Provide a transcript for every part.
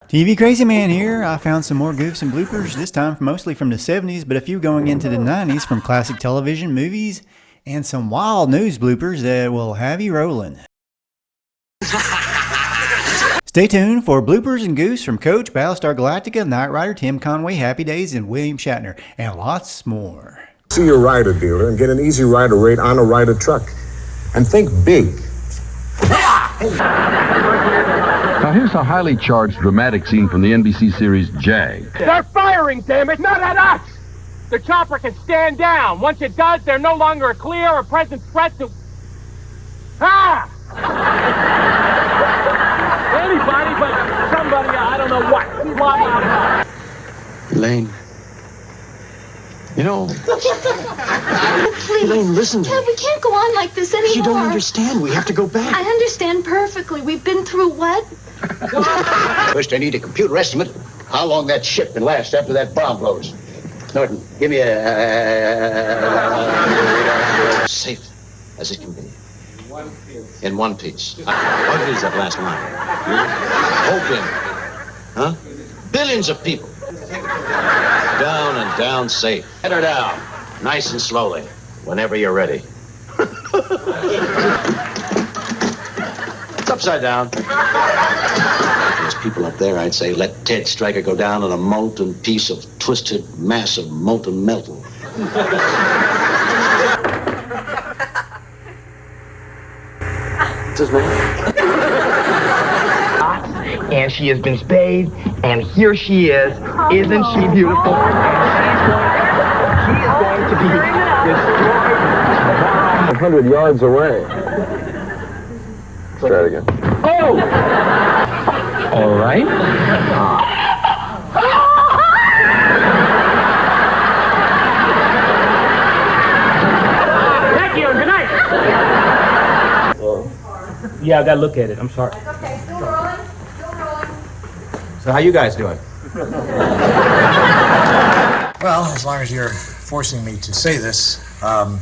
TV Crazy Man here. I found some more goofs and bloopers, this time mostly from the 70s, but a few going into the 90s from classic television, movies, and some wild news bloopers that will have you rolling. Stay tuned for bloopers and goofs from Coach, Battlestar Galactica, Knight Rider, Tim Conway, Happy Days, and William Shatner, and lots more. See your Rider dealer and get an easy Rider rate on a Rider truck. And think big. Now here's a highly charged dramatic scene from the NBC series Jag. They're firing, damn it! Not at us! The chopper can stand down. Once it does, they're no longer a clear or present threat to... Ah! Anybody but somebody, I don't know what. Elaine. You know... Please. Elaine, listen to me. We can't go on like this anymore. You don't understand. We have to go back. I understand perfectly. We've been through what? First, I need a computer estimate how long that ship can last after that bomb blows. Norton, give me a... safe as it can be. In one piece. What is that last line? Hoping. Huh? Billions of people. Down and down safe. Head her down. Nice and slowly. Whenever you're ready. It's upside down. There's people up there, I'd say, let Ted Stryker go down on a molten piece of twisted mass of molten metal. What's his name? And she has been spayed, and here she is. Isn't she beautiful? She is going to be destroyed 100 yards away. Let's try it again. Oh! All right. Thank you, and good night. Yeah, I gotta look at it. I'm sorry. Okay, still rolling. So how you guys doing? Well, as long as you're forcing me to say this, I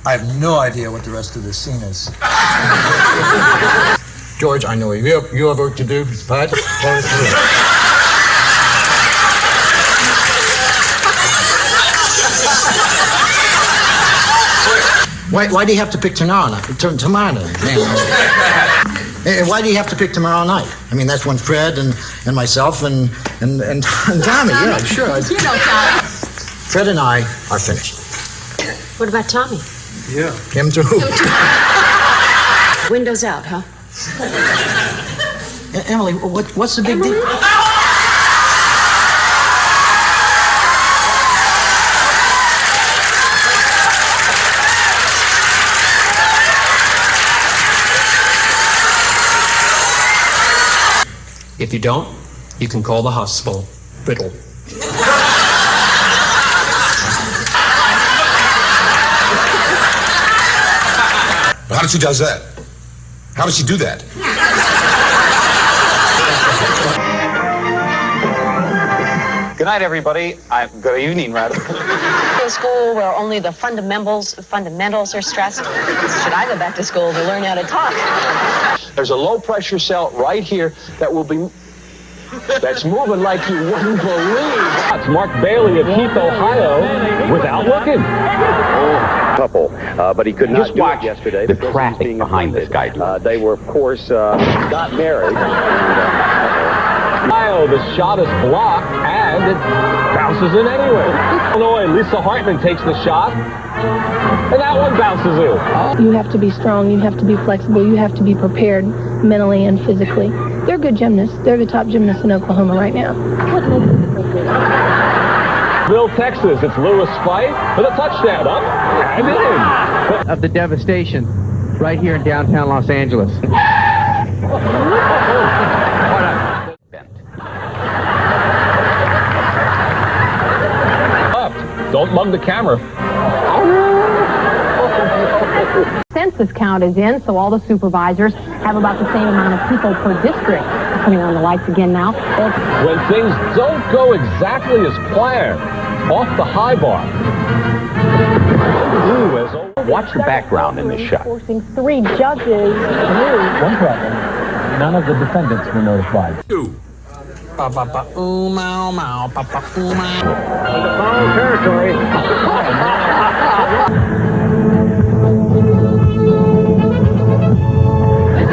have no idea what the rest of this scene is. George, I know you have work to do, but why do you have to pick tomorrow night? Why do you have to pick tomorrow night? I mean, that's when Fred and myself and Tommy, yeah, sure. You know Tommy. Fred and I are finished. What about Tommy? Yeah. Him too. Windows out, huh? Emily, what's the big deal? If you don't, you can call the hospital. Brittle. How did she do that? How did she do that? Good night, everybody. Good evening, rather. A school where only the fundamentals are stressed. Should I go back to school to learn how to talk? There's a low-pressure cell right here that will be... that's moving like you wouldn't believe. It's Mark Bailey of Heath, Ohio, without looking. Couple, but he could not Just do watch it yesterday. the traffic behind this guy. They were, of course, got married. Ohio, the shot is blocked, and it bounces in anyway. Illinois, Lisa Hartman takes the shot, and that one bounces in. You have to be strong, you have to be flexible, you have to be prepared mentally and physically. They're good gymnasts. They're the top gymnasts in Oklahoma right now. What makes them so good? Bill, Texas, it's Lewis Fife for the touchdown, up and in. Of the devastation right here in downtown Los Angeles. Don't mug the camera. Census count is in, so all the supervisors have about the same amount of people per district. Turning on the lights again now. When things don't go exactly as planned, off the high bar. Watch the background in this shot. Forcing 3 judges. One problem. None of the defendants were notified. Territory.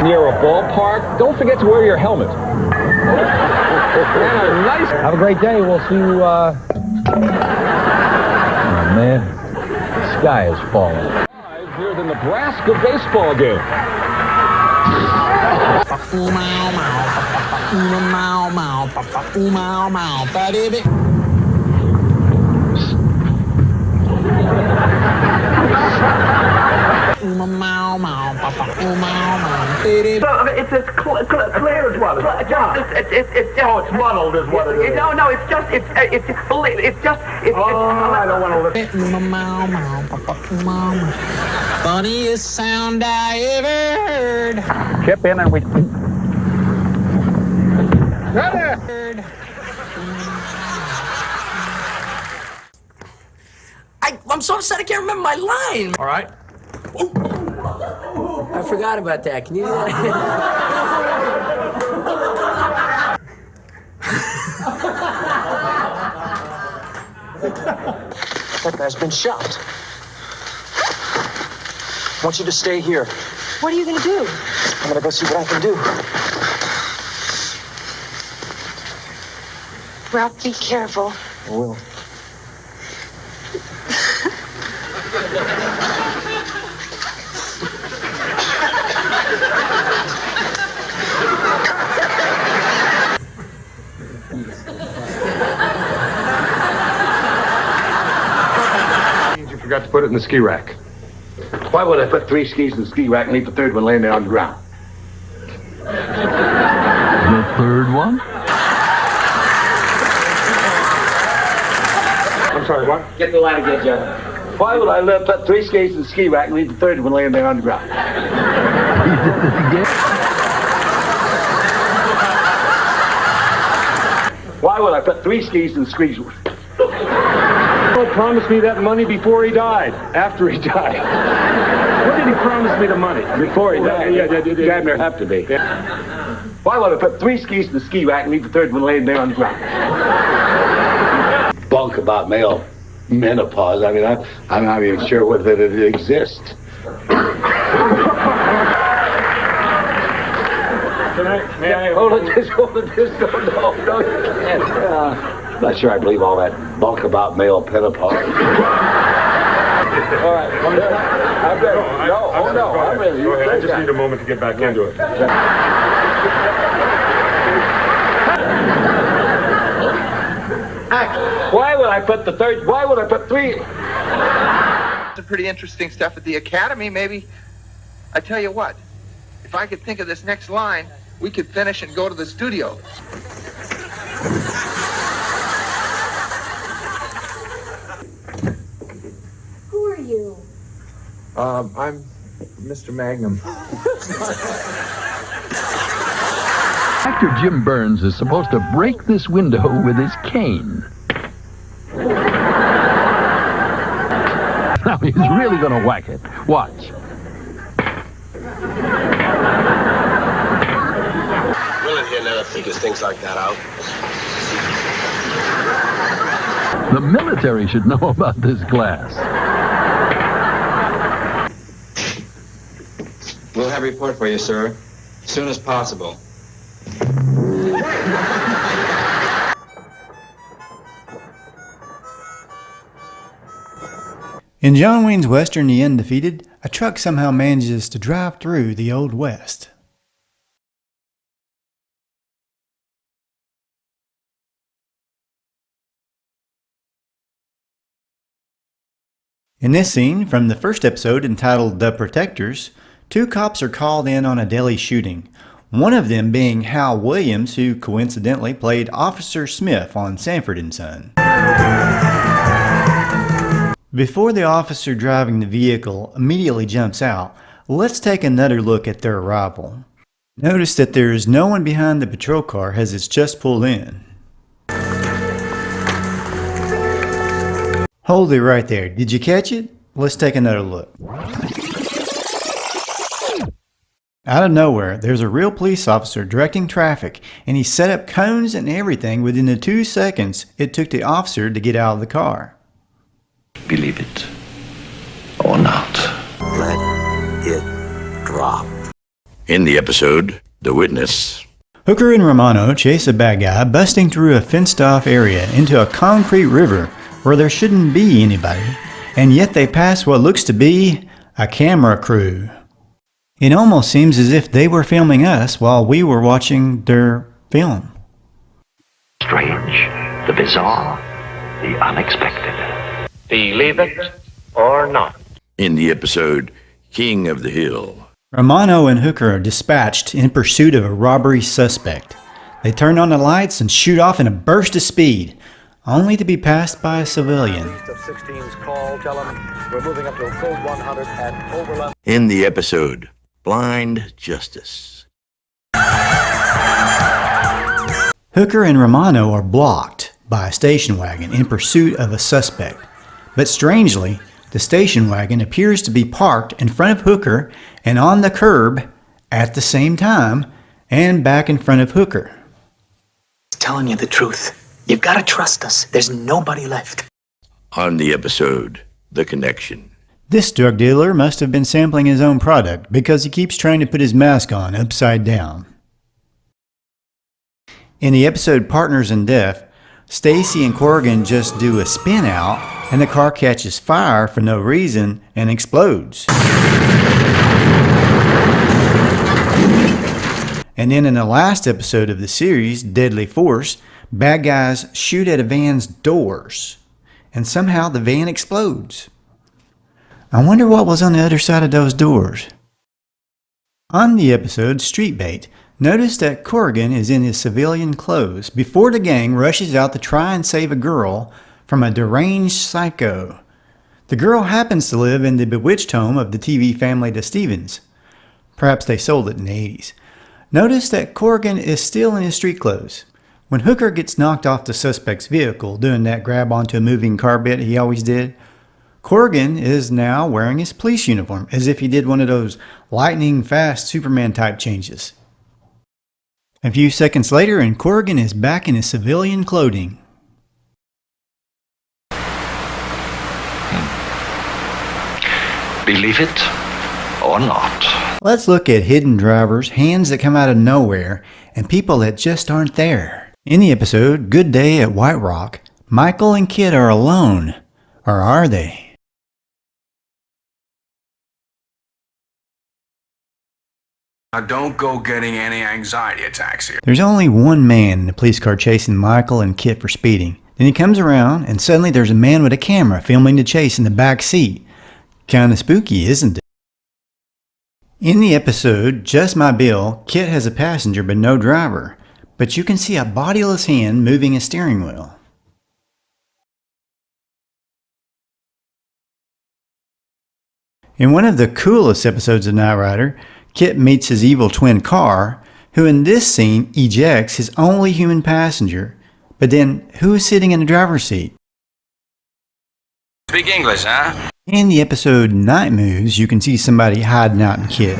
Near a ballpark, don't forget to wear your helmet. Nice. Have a great day. We'll see you. Oh man, the sky is falling. Near the Nebraska baseball game. It's as clear as water. It's muddled is what it is. No, it's just, I don't want to listen. Funniest sound I ever heard. Chip in and we... I'm so upset I can't remember my line. All right. I forgot about that. Can you do that? That guy's been shot. I want you to stay here. What are you going to do? I'm going to go see what I can do. Ralph, be careful. I will. You forgot to put it in the ski rack. Why would I put 3 skis in the ski rack and leave the third one laying there on the ground? The third one? I'm sorry, what? Get the line again, Joe. Why would I put 3 skis in the ski rack and leave the third one laying there on the ground? He did it again. Why would I put 3 skis in the ski rack? He promised me that money before he died. After he died. When did he promise me the money? Before he died. Yeah, damn near have to be. Why would I put 3 skis in the ski rack and leave the third one laying there on the ground? Bunk about male menopause. I mean, I'm not even sure whether it exists. May I hold it? Just hold it. Just no. Not sure I believe all that bunk about male menopause. All right. I just need a moment to get back into it. Why would I put 3? Some pretty interesting stuff at the Academy. Maybe, I tell you what, if I could think of this next line, we could finish and go to the studio. Who are you? I'm Mr. Magnum. Actor Jim Burns is supposed to break this window with his cane. Now he's really going to whack it. Watch. Willard here never figures things like that out. The military should know about this glass. We'll have a report for you, sir, as soon as possible. In John Wayne's Western The Undefeated, a truck somehow manages to drive through the Old West. In this scene, from the first episode entitled The Protectors, 2 cops are called in on a deli shooting, one of them being Hal Williams, who coincidentally played Officer Smith on Sanford & Son. Before the officer driving the vehicle immediately jumps out, let's take another look at their arrival. Notice that there is no one behind the patrol car as it's just pulled in. Hold it right there. Did you catch it? Let's take another look. Out of nowhere, there's a real police officer directing traffic, and he set up cones and everything within the 2 seconds it took the officer to get out of the car. Believe it or not. Let it drop. In the episode, The Witness. Hooker and Romano chase a bad guy busting through a fenced-off area into a concrete river where there shouldn't be anybody, and yet they pass what looks to be a camera crew. It almost seems as if they were filming us while we were watching their film. Strange, the bizarre, the unexpected. Believe it or not. In the episode, King of the Hill. Romano and Hooker are dispatched in pursuit of a robbery suspect. They turn on the lights and shoot off in a burst of speed, only to be passed by a civilian. In the episode, Blind Justice. Hooker and Romano are blocked by a station wagon in pursuit of a suspect. But strangely, the station wagon appears to be parked in front of Hooker and on the curb at the same time, and back in front of Hooker. Telling you the truth. You've got to trust us. There's nobody left. On the episode, The Connection. This drug dealer must have been sampling his own product because he keeps trying to put his mask on upside down. In the episode Partners in Death, Stacy and Corrigan just do a spin out and the car catches fire for no reason and explodes. And then in the last episode of the series, Deadly Force, bad guys shoot at a van's doors and somehow the van explodes. I wonder what was on the other side of those doors. On the episode Street Bait, notice that Corrigan is in his civilian clothes before the gang rushes out to try and save a girl from a deranged psycho. The girl happens to live in the bewitched home of the TV family the Stevens. Perhaps they sold it in the 80s. Notice that Corrigan is still in his street clothes. When Hooker gets knocked off the suspect's vehicle doing that grab onto a moving car bit he always did, Corrigan is now wearing his police uniform as if he did one of those lightning fast Superman type changes. A few seconds later and Corrigan is back in his civilian clothing. Believe it or not. Let's look at hidden drivers, hands that come out of nowhere, and people that just aren't there. In the episode Good Day at White Rock, Michael and Kit are alone. Or are they? Now don't go getting any anxiety attacks here. There's only one man in the police car chasing Michael and Kit for speeding. Then he comes around and suddenly there's a man with a camera filming the chase in the back seat. Kinda spooky, isn't it? In the episode Just My Bill, Kit has a passenger but no driver. But you can see a bodiless hand moving a steering wheel. In one of the coolest episodes of Knight Rider, Kit meets his evil twin Car, who in this scene ejects his only human passenger. But then, who is sitting in the driver's seat? Speak English, huh? In the episode Night Moves, you can see somebody hiding out in Kit.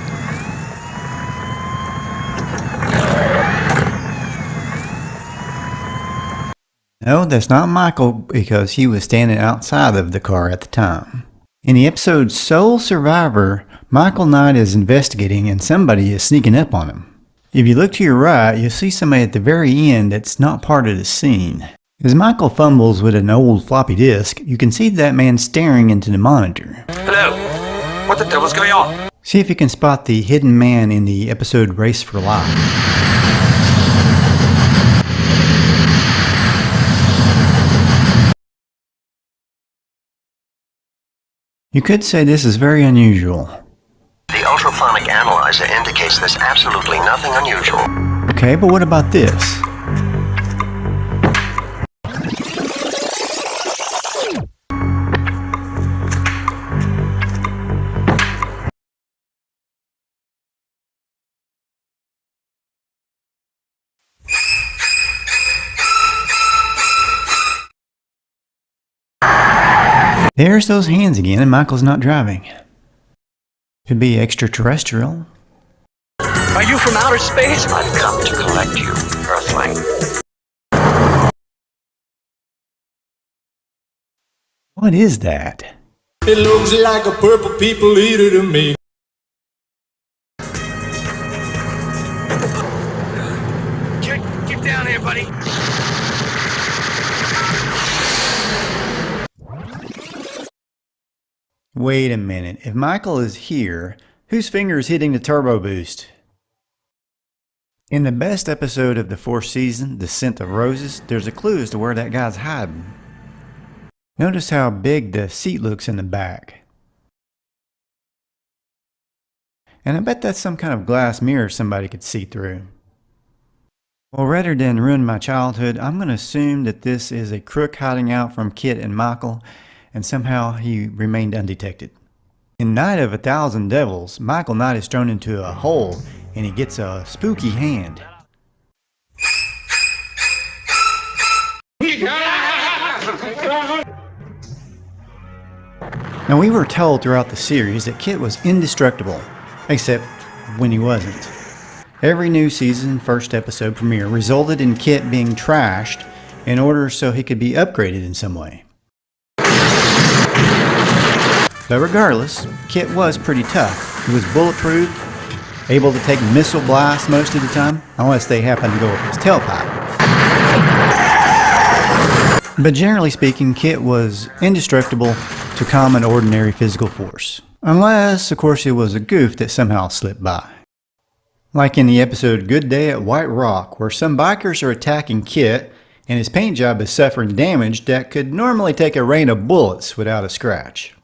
No, that's not Michael because he was standing outside of the car at the time. In the episode Sole Survivor, Michael Knight is investigating and somebody is sneaking up on him. If you look to your right, you'll see somebody at the very end that's not part of the scene. As Michael fumbles with an old floppy disk, you can see that man staring into the monitor. Hello. What the devil's going on? See if you can spot the hidden man in the episode Race for Life. You could say this is very unusual. The ultraphonic analyzer indicates there's absolutely nothing unusual. Okay, but what about this? There's those hands again, and Michael's not driving. Could be extraterrestrial. Are you from outer space? I've come to collect you, Earthling. What is that? It looks like a purple people eater to me. Get down here, buddy. Wait a minute. If Michael is here, whose finger is hitting the turbo boost? In the best episode of the 4th season, The Scent of Roses, there's a clue as to where that guy's hiding. Notice how big the seat looks in the back. And I bet that's some kind of glass mirror somebody could see through. Well, rather than ruin my childhood, I'm going to assume that this is a crook hiding out from Kit and Michael, and somehow he remained undetected. In Night of 1,000 Devils, Michael Knight is thrown into a hole and he gets a spooky hand. Now, we were told throughout the series that Kit was indestructible, except when he wasn't. Every new season first episode premiere resulted in Kit being trashed in order so he could be upgraded in some way. But regardless, Kit was pretty tough. He was bulletproof, able to take missile blasts most of the time, unless they happened to go up his tailpipe. But generally speaking, Kit was indestructible to common ordinary physical force. Unless, of course, it was a goof that somehow slipped by. Like in the episode Good Day at White Rock, where some bikers are attacking Kit, and his paint job is suffering damage that could normally take a rain of bullets without a scratch.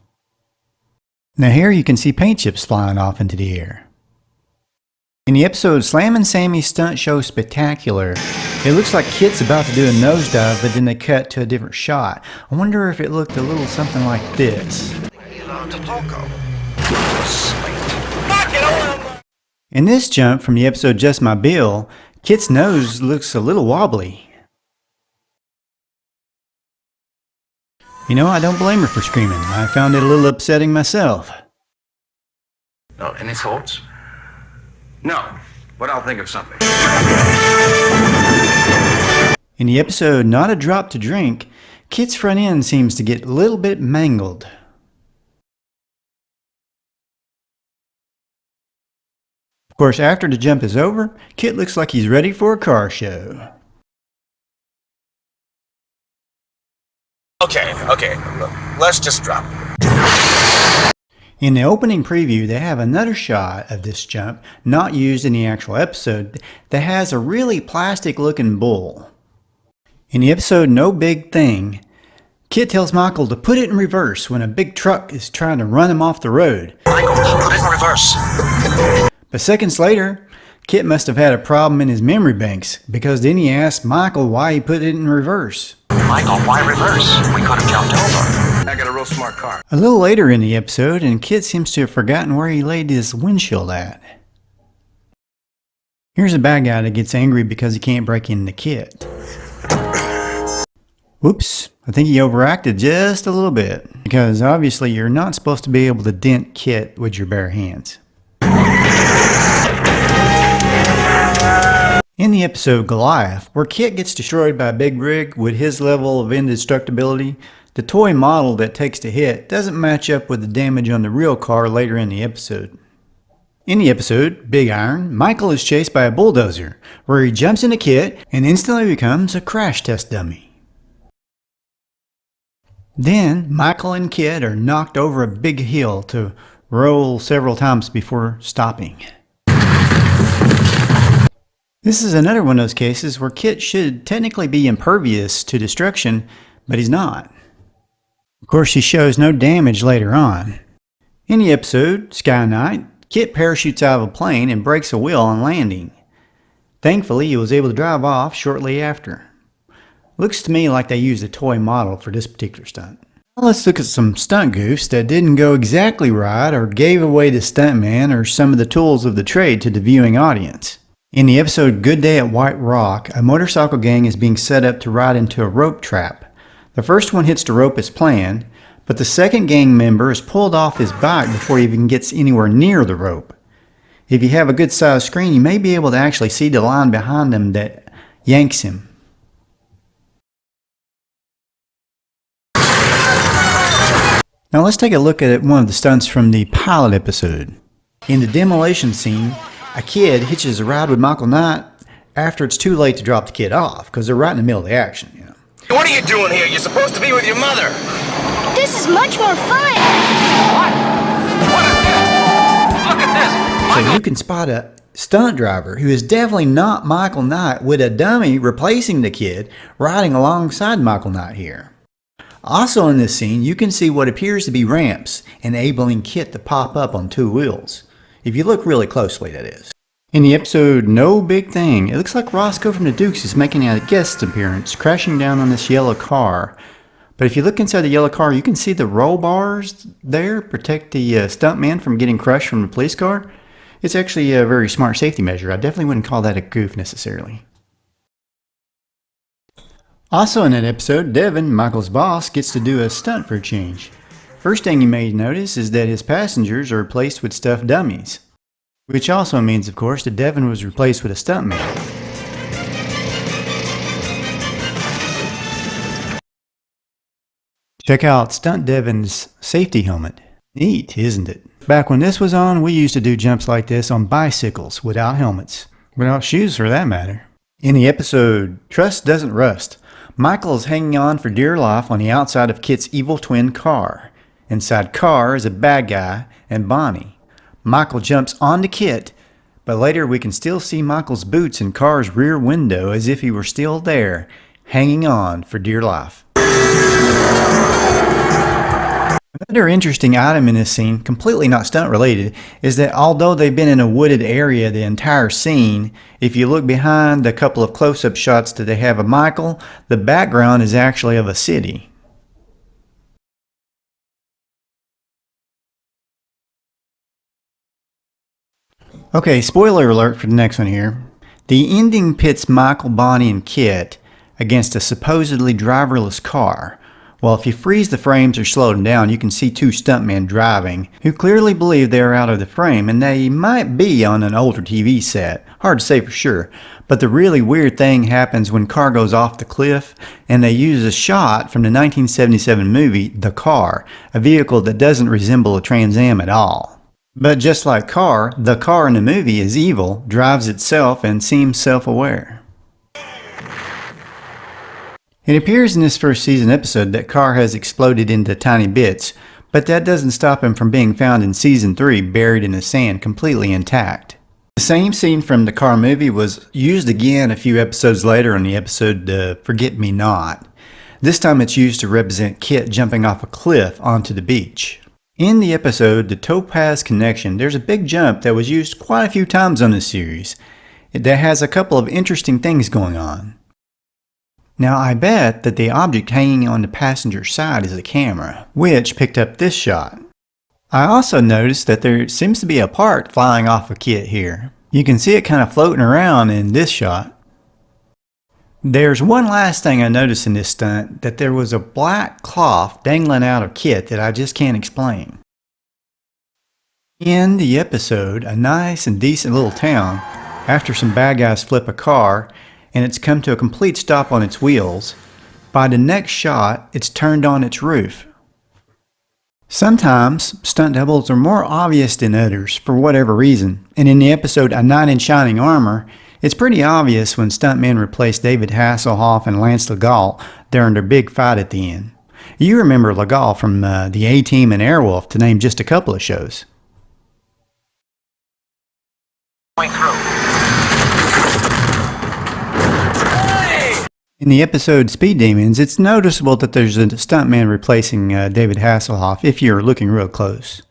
Now here you can see paint chips flying off into the air. In the episode Slammin' Sammy's Stunt Show Spectacular, it looks like Kit's about to do a nosedive, but then they cut to a different shot. I wonder if it looked a little something like this. In this jump from the episode Just My Bill, Kit's nose looks a little wobbly. You know, I don't blame her for screaming. I found it a little upsetting myself. No, any thoughts? No, but I'll think of something. In the episode Not a Drop to Drink, Kit's front end seems to get a little bit mangled. Of course, after the jump is over, Kit looks like he's ready for a car show. Okay, look, let's just drop. In the opening preview, they have another shot of this jump, not used in the actual episode, that has a really plastic looking bull. In the episode No Big Thing, Kit tells Michael to put it in reverse when a big truck is trying to run him off the road. Michael, put it in reverse. But seconds later, Kit must have had a problem in his memory banks, because then he asked Michael why he put it in reverse. Michael, why reverse? We could have jumped over. I got a real smart car. A little later in the episode, and Kit seems to have forgotten where he laid his windshield at. Here's a bad guy that gets angry because he can't break into Kit. Whoops, I think he overacted just a little bit, because obviously you're not supposed to be able to dent Kit with your bare hands. In the episode Goliath, where Kit gets destroyed by a big rig with his level of indestructibility, the toy model that takes the hit doesn't match up with the damage on the real car later in the episode. In the episode Big Iron, Michael is chased by a bulldozer, where he jumps into Kit and instantly becomes a crash test dummy. Then Michael and Kit are knocked over a big hill to roll several times before stopping. This is another one of those cases where Kit should technically be impervious to destruction, but he's not. Of course, he shows no damage later on. In the episode Sky Night, Kit parachutes out of a plane and breaks a wheel on landing. Thankfully, he was able to drive off shortly after. Looks to me like they used a toy model for this particular stunt. Now let's look at some stunt goofs that didn't go exactly right or gave away the stuntman or some of the tools of the trade to the viewing audience. In the episode Good Day at White Rock, a motorcycle gang is being set up to ride into a rope trap. The first one hits the rope as planned, but the second gang member is pulled off his bike before he even gets anywhere near the rope. If you have a good sized screen, you may be able to actually see the line behind him that yanks him. Now let's take a look at one of the stunts from the pilot episode. In the demolition scene, a kid hitches a ride with Michael Knight after it's too late to drop the kid off, because they're right in the middle of the action. You know? What are you doing here? You're supposed to be with your mother. This is much more fun. What? What is this? Look at this. So you can spot a stunt driver who is definitely not Michael Knight, with a dummy replacing the kid riding alongside Michael Knight here. Also in this scene, you can see what appears to be ramps enabling Kit to pop up on two wheels. If you look really closely, that is. In the episode No Big Thing, it looks like Roscoe from the Dukes is making a guest appearance, crashing down on this yellow car. But if you look inside the yellow car, you can see the roll bars there protect the stuntman from getting crushed from the police car. It's actually a very smart safety measure. I definitely wouldn't call that a goof necessarily. Also in that episode, Devin, Michael's boss, gets to do a stunt for a change. First thing you may notice is that his passengers are replaced with stuffed dummies. Which also means, of course, that Devin was replaced with a stuntman. Check out Stunt Devin's safety helmet. Neat, isn't it? Back when this was on, we used to do jumps like this on bicycles without helmets. Without shoes for that matter. In the episode Trust Doesn't Rust, Michael is hanging on for dear life on the outside of Kit's evil twin car. Inside Car is a bad guy and Bonnie. Michael jumps onto Kit, but later we can still see Michael's boots in Car's rear window as if he were still there, hanging on for dear life. Another interesting item in this scene, completely not stunt related, is that although they've been in a wooded area the entire scene, if you look behind the couple of close-up shots that they have of Michael, the background is actually of a city. Okay, spoiler alert for the next one here. The ending pits Michael, Bonnie, and Kit against a supposedly driverless car. Well, if you freeze the frames or slow them down, you can see two stuntmen driving who clearly believe they are out of the frame, and they might be on an older TV set. Hard to say for sure. But the really weird thing happens when Car goes off the cliff, and they use a shot from the 1977 movie The Car, a vehicle that doesn't resemble a Trans Am at all. But just like Car, the car in the movie is evil, drives itself, and seems self-aware. It appears in this first season episode that Car has exploded into tiny bits, but that doesn't stop him from being found in season 3 buried in the sand completely intact. The same scene from the Car movie was used again a few episodes later on the episode Forget Me Not. This time it's used to represent Kit jumping off a cliff onto the beach. In the episode The Topaz Connection, there's a big jump that was used quite a few times on this series. That has a couple of interesting things going on. Now I bet that the object hanging on the passenger side is a camera, which picked up this shot. I also noticed that there seems to be a part flying off of Kit here. You can see it kind of floating around in this shot. There's one last thing I noticed in this stunt, that there was a black cloth dangling out of Kit that I just can't explain. In the episode, a nice and decent little town, after some bad guys flip a car, and it's come to a complete stop on its wheels, by the next shot, it's turned on its roof. Sometimes, stunt doubles are more obvious than others for whatever reason, and in the episode A Knight in Shining Armor, it's pretty obvious when stuntmen replaced David Hasselhoff and Lance Legault during their big fight at the end. You remember Legault from the A-Team and Airwolf, to name just a couple of shows. In the episode Speed Demons, it's noticeable that there's a stuntman replacing David Hasselhoff if you're looking real close.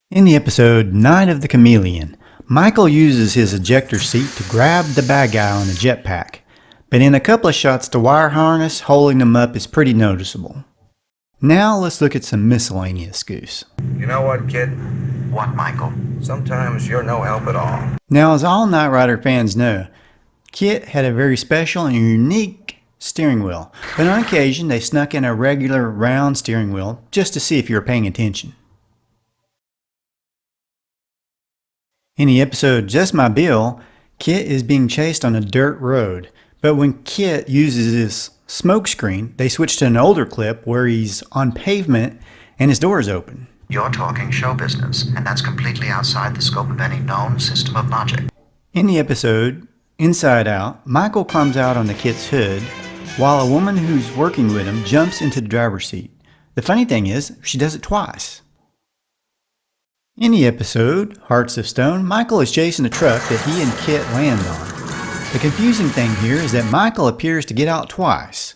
In the episode Night of the Chameleon, Michael uses his ejector seat to grab the bad guy on the jetpack, but in a couple of shots the wire harness holding them up is pretty noticeable. Now let's look at some miscellaneous goofs. You know what, kid? What, Michael? Sometimes you're no help at all. Now, as all Knight Rider fans know, Kit had a very special and unique steering wheel, but on occasion they snuck in a regular round steering wheel just to see if you were paying attention. In the episode Just My Bill, Kit is being chased on a dirt road, but when Kit uses his smoke screen, they switch to an older clip where he's on pavement and his door is open. You're talking show business, and that's completely outside the scope of any known system of logic. In the episode Inside Out, Michael climbs out on the Kit's hood while a woman who's working with him jumps into the driver's seat. The funny thing is, she does it twice. In the episode Hearts of Stone, Michael is chasing a truck that he and Kit land on. The confusing thing here is that Michael appears to get out twice,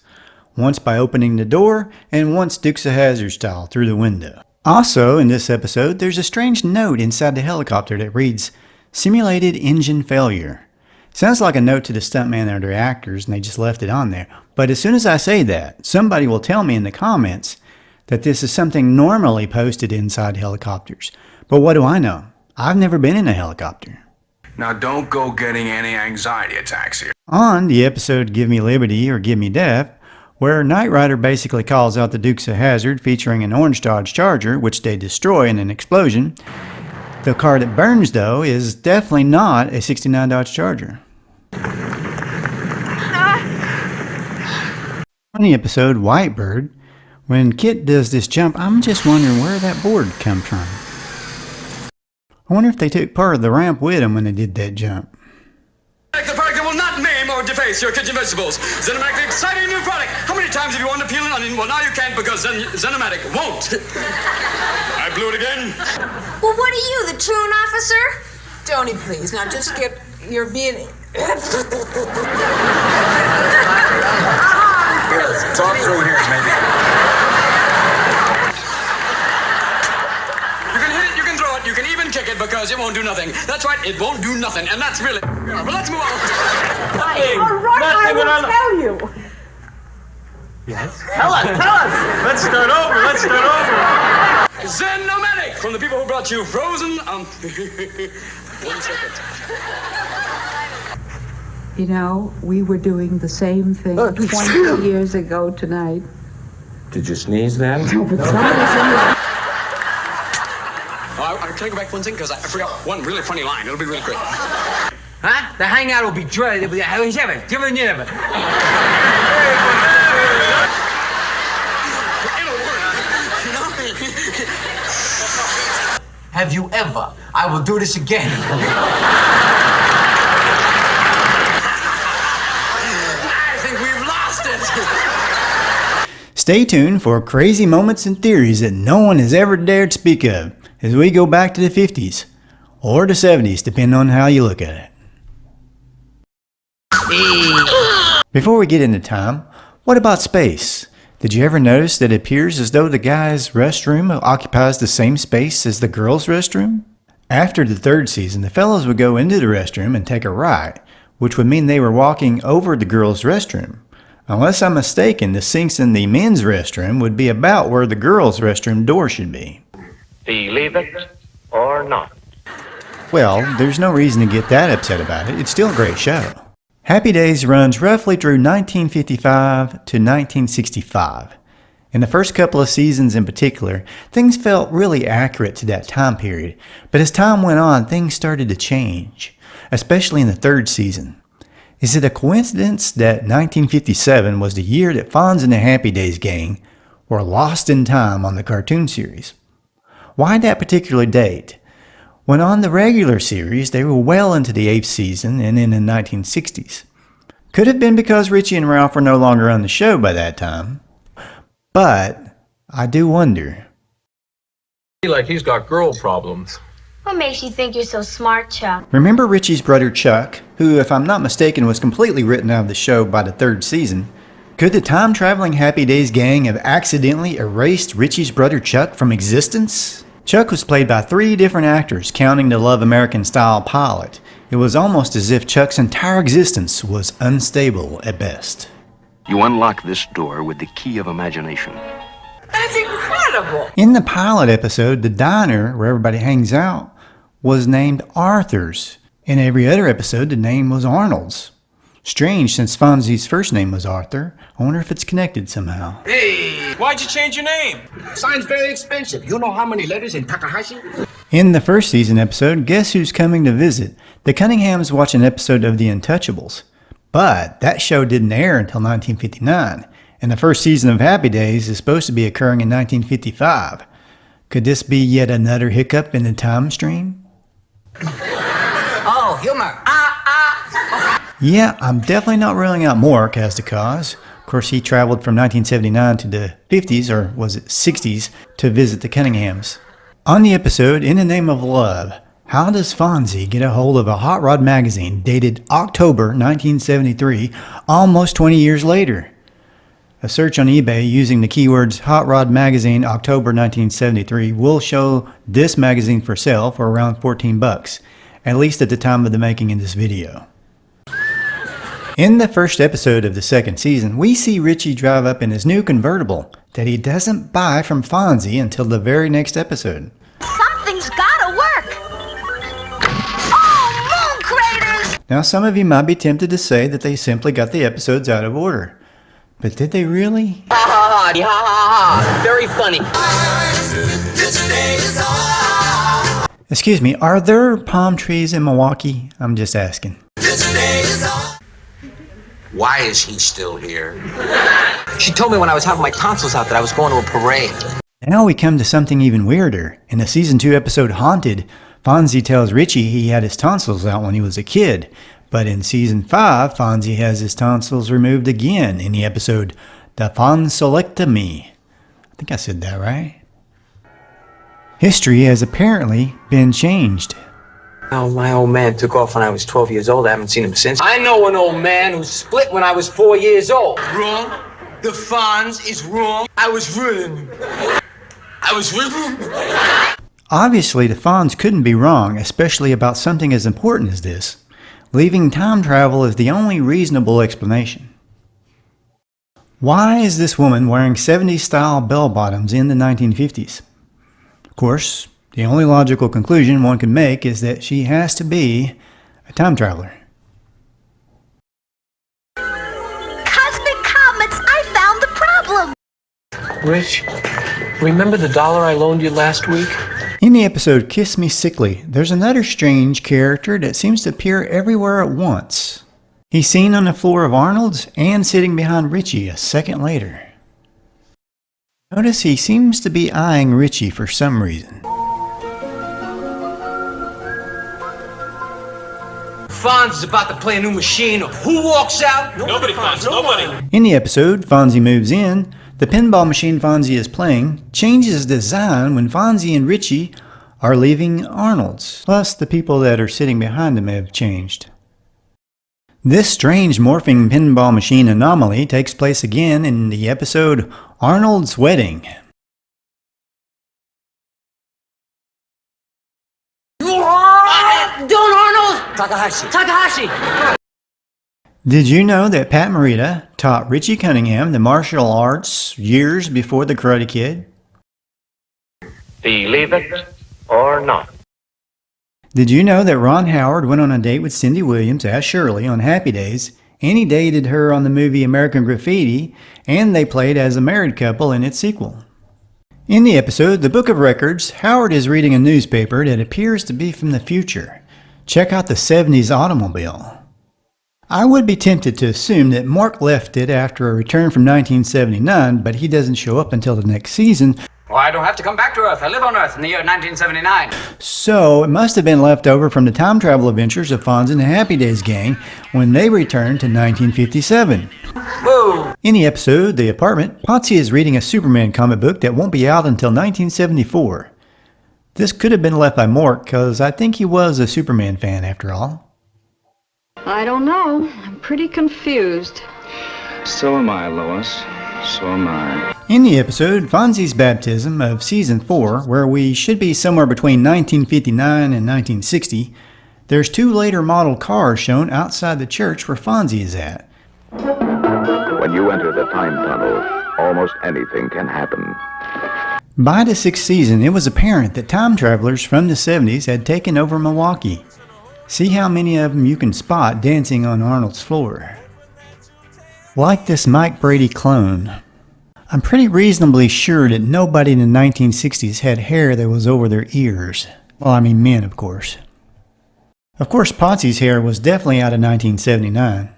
once by opening the door and once Dukes of Hazzard style through the window. Also in this episode, there's a strange note inside the helicopter that reads, "Simulated engine failure." Sounds like a note to the stuntman or the actors and they just left it on there. But as soon as I say that, somebody will tell me in the comments that this is something normally posted inside helicopters. But what do I know? I've never been in a helicopter. Now don't go getting any anxiety attacks here. On the episode Give Me Liberty or Give Me Death, where Knight Rider basically calls out the Dukes of Hazzard featuring an orange Dodge Charger, which they destroy in an explosion, the car that burns, though, is definitely not a 69 Dodge Charger. On the episode Whitebird, when Kit does this jump, I'm just wondering where that board comes from. I wonder if they took part of the ramp with them when they did that jump. The product that will not maim or deface your kitchen vegetables. Zenomatic, exciting new product. How many times have you wanted to peel an onion? Well, now you can't because Zenomatic won't. I blew it again. Well, what are you, the truant officer? Tony, please. Now just get your being... Talk through here, maybe. You can hit it, you can throw it, you can even kick it because it won't do nothing. That's right, it won't do nothing, and that's really... Well, let's move on. Nothing. All right, I will tell you. Yes? Tell us. Let's start over. Zenomatic from the people who brought you frozen... 1 second. You know, we were doing the same thing 20 years ago tonight. Did you sneeze then? No, but somebody's in the... Can I go back 1 second? Because I forgot one really funny line. It'll be really quick. Huh? The hangout will be dry. Have you ever? I will do this again. I think we've lost it. Stay tuned for crazy moments and theories that no one has ever dared speak of as we go back to the 50s or the 70s, depending on how you look at it. Before we get into time, what about space? Did you ever notice that it appears as though the guy's restroom occupies the same space as the girl's restroom? After the 3rd season, the fellows would go into the restroom and take a right, which would mean they were walking over the girl's restroom. Unless I'm mistaken, the sinks in the men's restroom would be about where the girl's restroom door should be. Believe it or not. Well, there's no reason to get that upset about it. It's still a great show. Happy Days runs roughly through 1955 to 1965. In the first couple of seasons in particular, things felt really accurate to that time period, but as time went on, things started to change, especially in the 3rd season. Is it a coincidence that 1957 was the year that Fonz and the Happy Days gang were lost in time on the cartoon series? Why that particular date? When on the regular series, they were well into the 8th season and in the 1960s. Could have been because Richie and Ralph were no longer on the show by that time. But I do wonder. Like he's got girl problems. What makes you think you're so smart, Chuck? Remember Richie's brother Chuck, who, if I'm not mistaken, was completely written out of the show by the 3rd season? Could the time-traveling Happy Days gang have accidentally erased Richie's brother Chuck from existence? Chuck was played by 3 different actors, counting the Love American-style pilot. It was almost as if Chuck's entire existence was unstable at best. You unlock this door with the key of imagination. That's incredible. In the pilot episode, the diner where everybody hangs out was named Arthur's. In every other episode, the name was Arnold's. Strange, since Fonzie's first name was Arthur. I wonder if it's connected somehow. Hey, why'd you change your name? Sign's very expensive. You know how many letters in Takahashi? In the first season episode, Guess Who's Coming to Visit? The Cunninghams watch an episode of The Untouchables. But that show didn't air until 1959, and the first season of Happy Days is supposed to be occurring in 1955. Could this be yet another hiccup in the time stream? Oh, humor. Yeah, I'm definitely not ruling out Mork as the cause. Of course, he traveled from 1979 to the 50s, or was it 60s, to visit the Cunninghams. On the episode, In the Name of Love, how does Fonzie get a hold of a hot rod magazine dated October 1973, almost 20 years later? A search on eBay using the keywords Hot Rod Magazine October 1973 will show this magazine for sale for around $14, at least at the time of the making of this video. In the first episode of the second season, we see Richie drive up in his new convertible that he doesn't buy from Fonzie until the very next episode. Something's gotta work! Oh, moon craters! Now, some of you might be tempted to say that they simply got the episodes out of order. But did they really? Ha ha ha, ha ha ha. Very funny. Excuse me, are there palm trees in Milwaukee? I'm just asking. Why is he still here? She told me when I was having my tonsils out that I was going to a parade. Now we come to something even weirder. In the season 2 episode Haunted, Fonzie tells Richie he had his tonsils out when he was a kid. But in season 5, Fonzie has his tonsils removed again in the episode The Fonzolectomy. I think I said that right. History has apparently been changed. Oh, my old man took off when I was 12 years old. I haven't seen him since. I know an old man who split when I was 4 years old. Wrong. The Fonz is wrong. I was ruined. Obviously, the Fonz couldn't be wrong, especially about something as important as this. Leaving time travel is the only reasonable explanation. Why is this woman wearing 70s style bell bottoms in the 1950s? Of course, the only logical conclusion one can make is that she has to be a time traveler. Cosmic comets, I found the problem! Rich, remember the $1 I loaned you last week? In the episode Kiss Me Sickly, there's another strange character that seems to appear everywhere at once. He's seen on the floor of Arnold's and sitting behind Richie a second later. Notice he seems to be eyeing Richie for some reason. Fonz is about to play a new machine. Who walks out? Nobody, Fonz, nobody. In the episode Fonzie Moves In, the pinball machine Fonzie is playing changes design when Fonzie and Richie are leaving Arnold's. Plus, the people that are sitting behind them have changed. This strange morphing pinball machine anomaly takes place again in the episode Arnold's Wedding. Don't Arnold! Takahashi! Did you know that Pat Morita taught Richie Cunningham the martial arts years before the Karate Kid? Believe it or not. Did you know that Ron Howard went on a date with Cindy Williams as Shirley on Happy Days, and he dated her on the movie American Graffiti, and they played as a married couple in its sequel? In the episode The Book of Records, Howard is reading a newspaper that appears to be from the future. Check out the 70s automobile. I would be tempted to assume that Mork left it after a return from 1979, but he doesn't show up until the next season. Well, I don't have to come back to Earth. I live on Earth in the year 1979. So it must have been left over from the time travel adventures of Fonz and the Happy Days gang when they returned to 1957. Whoa! In the episode The Apartment, Potsy is reading a Superman comic book that won't be out until 1974. This could have been left by Mork because I think he was a Superman fan after all. I don't know. I'm pretty confused. So am I, Lois. So am I. In the episode Fonzie's Baptism of Season 4, where we should be somewhere between 1959 and 1960, there's 2 later model cars shown outside the church where Fonzie is at. When you enter the time tunnel, almost anything can happen. By the 6th season, it was apparent that time travelers from the 70s had taken over Milwaukee. See how many of them you can spot dancing on Arnold's floor. Like this Mike Brady clone. I'm pretty reasonably sure that nobody in the 1960s had hair that was over their ears. Well, I mean men, of course. Of course, Potsy's hair was definitely out of 1979.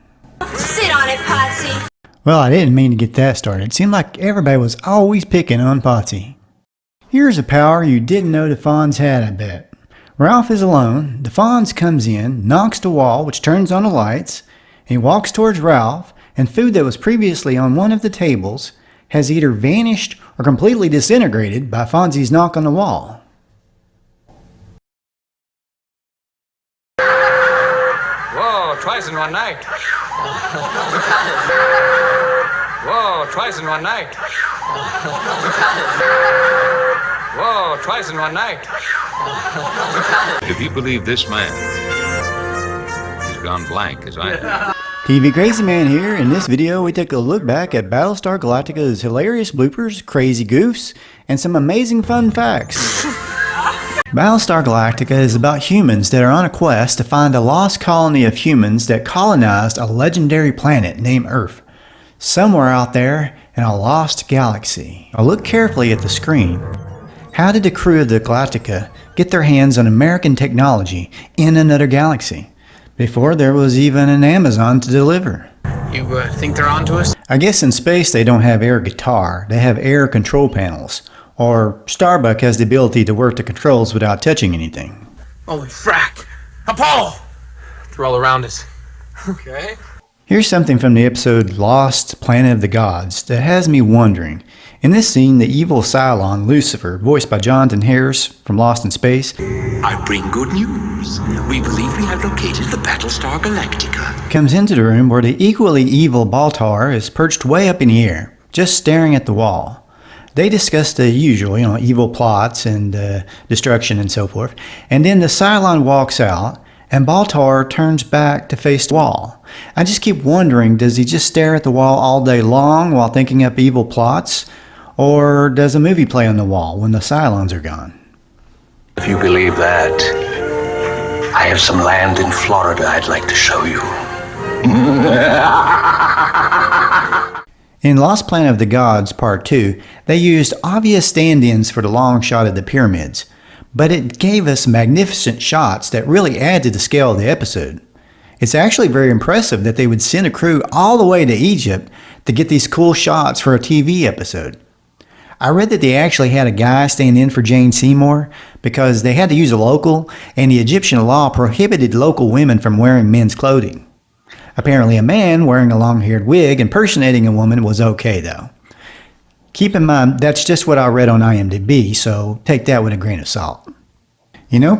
Sit on it, Potsy. Well, I didn't mean to get that started. It seemed like everybody was always picking on Potsy. Here's a power you didn't know the Fonz had, I bet. Ralph is alone. The Fonz comes in, knocks the wall, which turns on the lights. He walks towards Ralph, and food that was previously on one of the tables has either vanished or completely disintegrated by Fonzie's knock on the wall. Whoa, twice in one night. Whoa, twice in one night. Whoa, twice in one night. If you believe this man, he's gone blank as I am. TV Crazy Man here. In this video, we take a look back at Battlestar Galactica's hilarious bloopers, crazy goofs, and some amazing fun facts. Battlestar Galactica is about humans that are on a quest to find a lost colony of humans that colonized a legendary planet named Earth, somewhere out there in a lost galaxy. Now look carefully at the screen. How did the crew of the Galactica get their hands on American technology in another galaxy, before there was even an Amazon to deliver? You think they're onto us? I guess in space they don't have air guitar, they have air control panels. Or Starbuck has the ability to work the controls without touching anything. Holy frack! Apollo! They're all around us. Okay. Here's something from the episode Lost, Planet of the Gods that has me wondering. In this scene, the evil Cylon, Lucifer, voiced by Jonathan Harris from Lost in Space, I bring good news. We believe we have located the Battlestar Galactica. Comes into the room where the equally evil Baltar is perched way up in the air, just staring at the wall. They discuss the usual, evil plots and destruction and so forth. And then the Cylon walks out and Baltar turns back to face the wall. I just keep wondering, does he just stare at the wall all day long while thinking up evil plots? Or does a movie play on the wall when the Cylons are gone? If you believe that, I have some land in Florida I'd like to show you. In Lost Planet of the Gods Part 2, they used obvious stand-ins for the long shot of the pyramids, but it gave us magnificent shots that really add to the scale of the episode. It's actually very impressive that they would send a crew all the way to Egypt to get these cool shots for a TV episode. I read that they actually had a guy stand in for Jane Seymour because they had to use a local, and the Egyptian law prohibited local women from wearing men's clothing. Apparently a man wearing a long-haired wig impersonating a woman was okay though. Keep in mind, that's just what I read on IMDb, so take that with a grain of salt.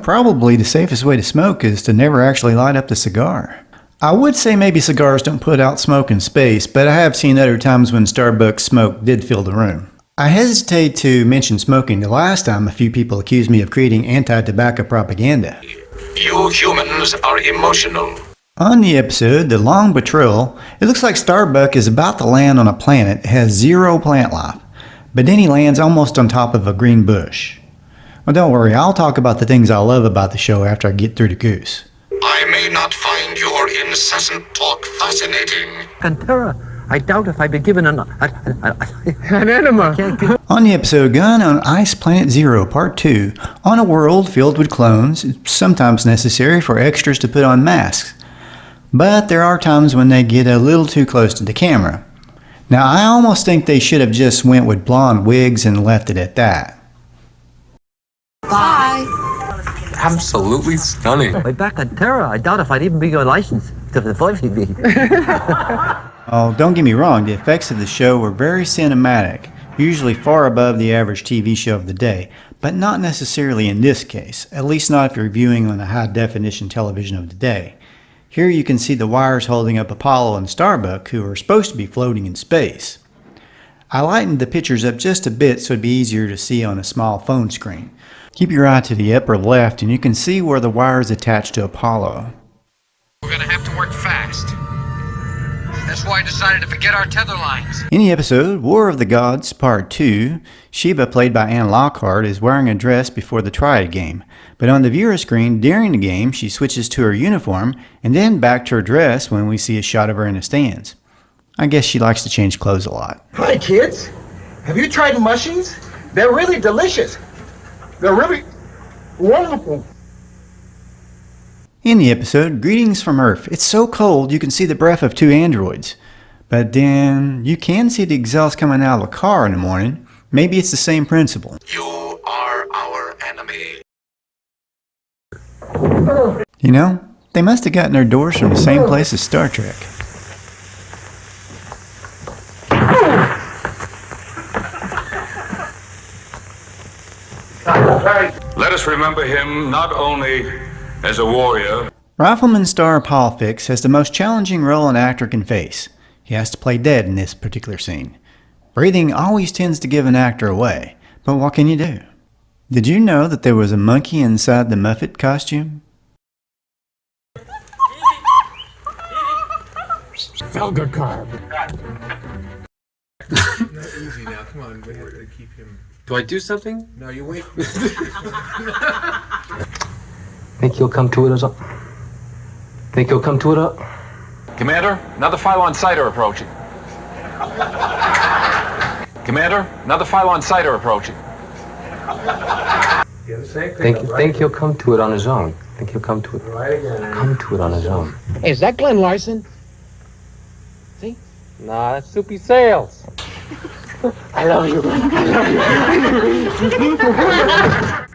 Probably the safest way to smoke is to never actually light up the cigar. I would say maybe cigars don't put out smoke in space, but I have seen other times when Starbucks smoke did fill the room. I hesitate to mention smoking the last time a few people accused me of creating anti-tobacco propaganda. You humans are emotional. On the episode, The Long Betrayal, it looks like Starbuck is about to land on a planet that has zero plant life, but then he lands almost on top of a green bush. Well, don't worry, I'll talk about the things I love about the show after I get through the goose. I may not find your incessant talk fascinating. Cantera, I doubt if I'd be given an enema. On the episode Gun on Ice Planet Zero Part 2, on a world filled with clones, it's sometimes necessary for extras to put on masks. But there are times when they get a little too close to the camera. Now I almost think they should have just went with blonde wigs and left it at that. Bye. Absolutely stunning. Way back on Terra, I doubt if I'd even be your license to the voice he'd be. Oh, don't get me wrong, the effects of the show were very cinematic, usually far above the average TV show of the day, but not necessarily in this case, at least not if you're viewing on a high-definition television of the day. Here you can see the wires holding up Apollo and Starbuck, who are supposed to be floating in space. I lightened the pictures up just a bit so it'd be easier to see on a small phone screen. Keep your eye to the upper left and you can see where the wire is attached to Apollo. We're gonna have to work fast. That's why I decided to forget our tether lines. In the episode War of the Gods Part 2, Sheba, played by Anne Lockhart, is wearing a dress before the Triad game. But on the viewer screen during the game, she switches to her uniform and then back to her dress when we see a shot of her in the stands. I guess she likes to change clothes a lot. Hi kids, have you tried mushies? They're really delicious. They're really In the episode, Greetings from Earth. It's so cold you can see the breath of two androids. But then you can see the exhaust coming out of a car in the morning. Maybe it's the same principle. You are our enemy. You know, they must have gotten their doors from the same place as Star Trek. Let us remember him not only as a warrior. Rifleman star Paul Fix has the most challenging role an actor can face. He has to play dead in this particular scene. Breathing always tends to give an actor away, but what can you do? Did you know that there was a monkey inside the Muppet costume? Felga carb. Not easy now. Come on, we have to keep him. Do I do something? No, you wait. Think you'll come to it or something? Think you'll come to it up? Commander, another file on sight are approaching. Commander, another file on sight are approaching. Think he'll come to it on his own. Think he'll come to it. Come to it on his own. Hey, is that Glenn Larson? See? Nah, that's Soupy Sales. I love you, Glenn. I love you.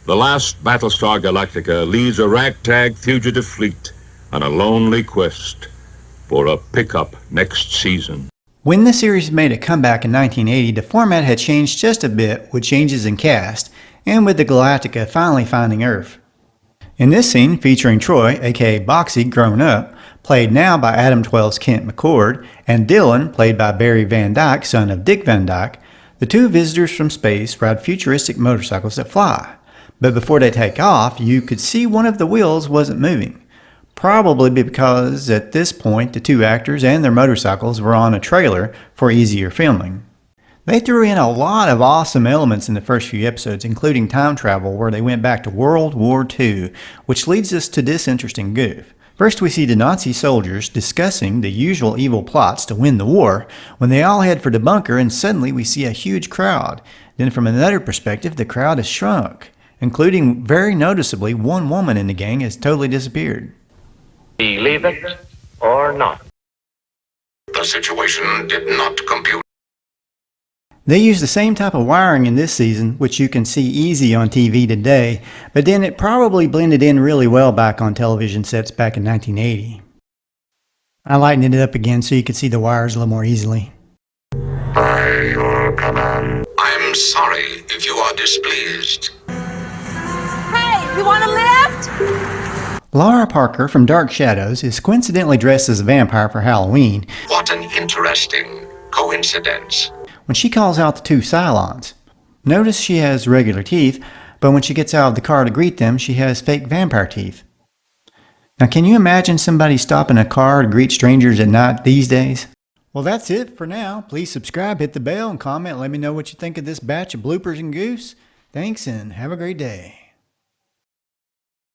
The last Battlestar Galactica leads a ragtag fugitive fleet on a lonely quest for a pickup next season. When the series made a comeback in 1980, the format had changed just a bit with changes in cast, and with the Galactica finally finding Earth. In this scene, featuring Troy, aka Boxy, grown up, played now by Adam 12's Kent McCord, and Dylan, played by Barry Van Dyke, son of Dick Van Dyke, the two visitors from space ride futuristic motorcycles that fly. But before they take off, you could see one of the wheels wasn't moving. Probably because at this point the two actors and their motorcycles were on a trailer for easier filming. They threw in a lot of awesome elements in the first few episodes, including time travel where they went back to World War II, which leads us to this interesting goof. First we see the Nazi soldiers discussing the usual evil plots to win the war when they all head for the bunker, and suddenly we see a huge crowd. Then from another perspective, the crowd has shrunk, including very noticeably one woman in the gang has totally disappeared. Believe it or not. The situation did not compute. They use the same type of wiring in this season, which you can see easy on TV today, but then it probably blended in really well back on television sets back in 1980. I lightened it up again so you could see the wires a little more easily. By your command. I'm sorry if you are displeased. Hey, you want a lift? Laura Parker from Dark Shadows is coincidentally dressed as a vampire for Halloween. What an interesting coincidence. When she calls out the two Cylons. Notice she has regular teeth, but when she gets out of the car to greet them, she has fake vampire teeth. Now can you imagine somebody stopping a car to greet strangers at night these days? Well, that's it for now. Please subscribe, hit the bell, and comment. Let me know what you think of this batch of bloopers and goofs. Thanks, and have a great day.